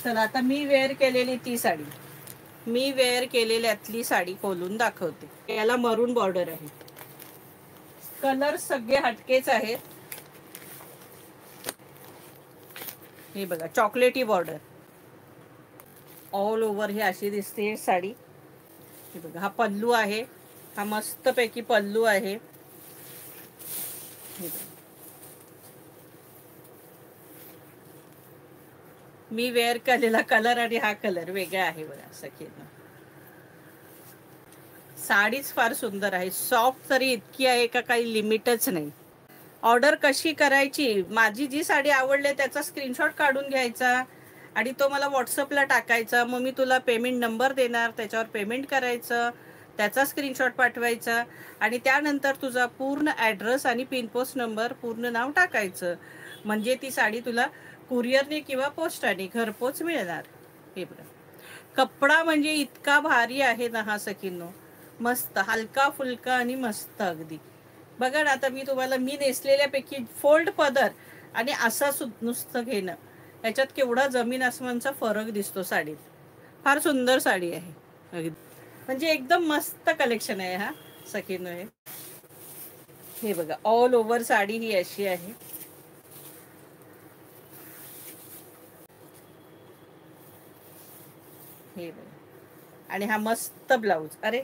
चला आता मी वेअर केलेली ती साडी, मी वेअर केलेल्यातली साडी खोलून दाखवते. याला मरून बॉर्डर आहे, कलर सगळे हटकेच आहेत. हे बघा चॉकलेटी बॉर्डर ऑल ओव्हर ही अशी दिसते साडी. हे बघा हा पल्लू आहे, हा मस्तपैकी पल्लू आहे. हे बघा मी वेअर केलेला कलर आणि हा कलर वेगळा आहे बघा. सखींना साडीच फार सुंदर आहे, सॉफ्ट तरी इतकी आहे का काही लिमिटच नाही. ऑर्डर कशी करायची, माझी जी साडी आवडली त्याचा स्क्रीनशॉट काढून घ्यायचा आणि तो मला व्हॉट्सअपला टाकायचा. मग मी तुला पेमेंट नंबर देणार, त्याच्यावर पेमेंट करायचं, त्याचा स्क्रीनशॉट पाठवायचा आणि त्यानंतर तुझा पूर्ण ॲड्रेस आणि पिनपोस्ट नंबर, पूर्ण नाव टाकायचं. म्हणजे ती साडी तुला कुरिअरने किंवा पोस्टाने घरपोच मिळणार. हे बघा कपडा म्हणजे इतका भारी आहे ना हा सखींनो, मस्त हलका फुलका आणि मस्त अगदी. बघा ना आता मी तुम्हाला मी नेसलेल्यापैकी फोल्ड पदर आणि असा नुसतं घेणं, याच्यात केवढा जमीन आसमानचा फरक दिसतो साडीत. फार सुंदर साडी आहे अगदी, म्हणजे एकदम मस्त कलेक्शन आहे हा सखींनो. हे बघा ऑल ओव्हर साडी ही अशी आहे. हे बघा आणि हा मस्त ब्लाऊज, अरे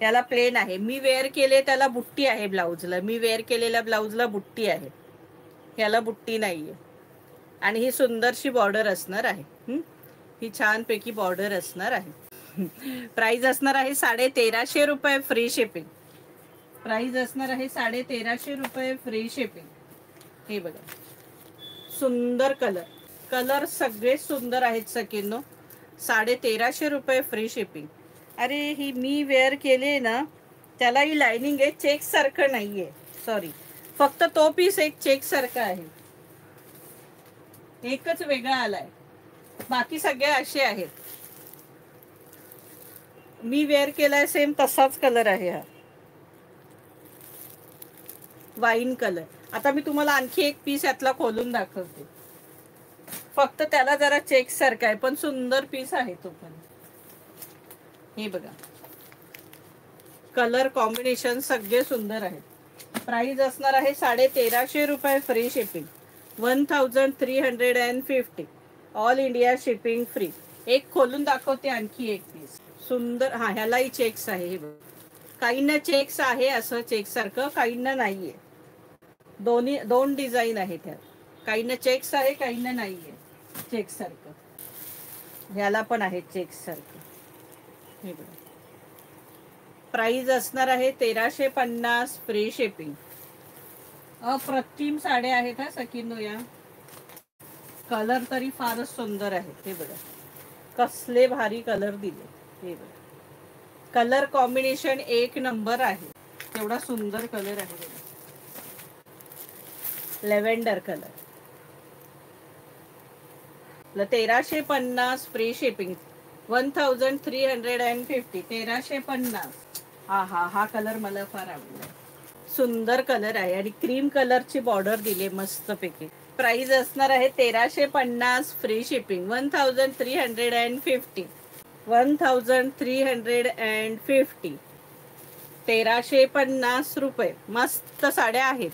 याला प्लेन आहे, मी वेअर केले त्याला बुट्टी आहे ब्लाऊजला, मी वेअर केलेल्या ब्लाऊजला बुट्टी आहे, याला बुट्टी नाहीये. आणि ही सुंदरशी बॉर्डर असणार आहे, ही छानपैकी बॉर्डर असणार आहे. प्राइस असणार आहे 1350 रुपये फ्री शिपिंग. प्राइस असणार आहे 1350 रुपये फ्री शिपिंग. हे बघा सुंदर कलर, कलर सगळे सुंदर आहेत सखींनो. 1350 रुपये फ्री शिपिंग. अरे ही मी वेअर केले ना त्याला ही लाइनिंग आहे, चेक सारखं नाहीये, सॉरी फक्त तो पीस एक चेक सारखा आहे, एकच वेगळा आलाय, बाकी सगळे असे आहेत. मी वेअर केलाय सेम तसाच कलर आहे हा वाईन कलर. आता मी तुम्हाला आणखी एक पीस यातला खोलून दाखवते, फक्त त्याला जरा चेक सारखा आहे पण सुंदर पीस आहे तो पण. हे बघा कलर कॉम्बिनेशन सगळे सुंदर आहेत. प्राइस असणार आहे 1350 रुपये free shipping, 1350 all India shipping free. एक खोलून दाखवते आणखी एक पीस सुंदर. हा ह्यालाही चेक्स आहे, हे बघ काहींना चेक्स आहे असं चेक सारखं, काहींना नाहीये. दोन डिझाईन आहेत ह्यात, काहींना चेक्स आहे काहींना नाहीये चेक सारखं. ह्याला पण आहे चेक सारखं. हे बघा प्राइस असणार आहे 1350 फ्री शिपिंग. अप्रतिम साड्या आहेत हा सखींनो. या कलर तरी फारच सुंदर आहेत. हे बघा कसले भारी कलर दिले. हे बघा कलर कॉम्बिनेशन एक नंबर आहे, एवढा सुंदर कलर आहे बघा. Lavender colour, 1350 free shipping, 1350. 1350. हा कलर मला फार आवडला, सुंदर कलर आहे आणि क्रीम कलरची बॉर्डर दिली मस्तपैकी. प्राइस असणार आहे 1350 फ्री शिपिंग, 1350. 1350 1350 रुपये. मस्त साड्या आहेत.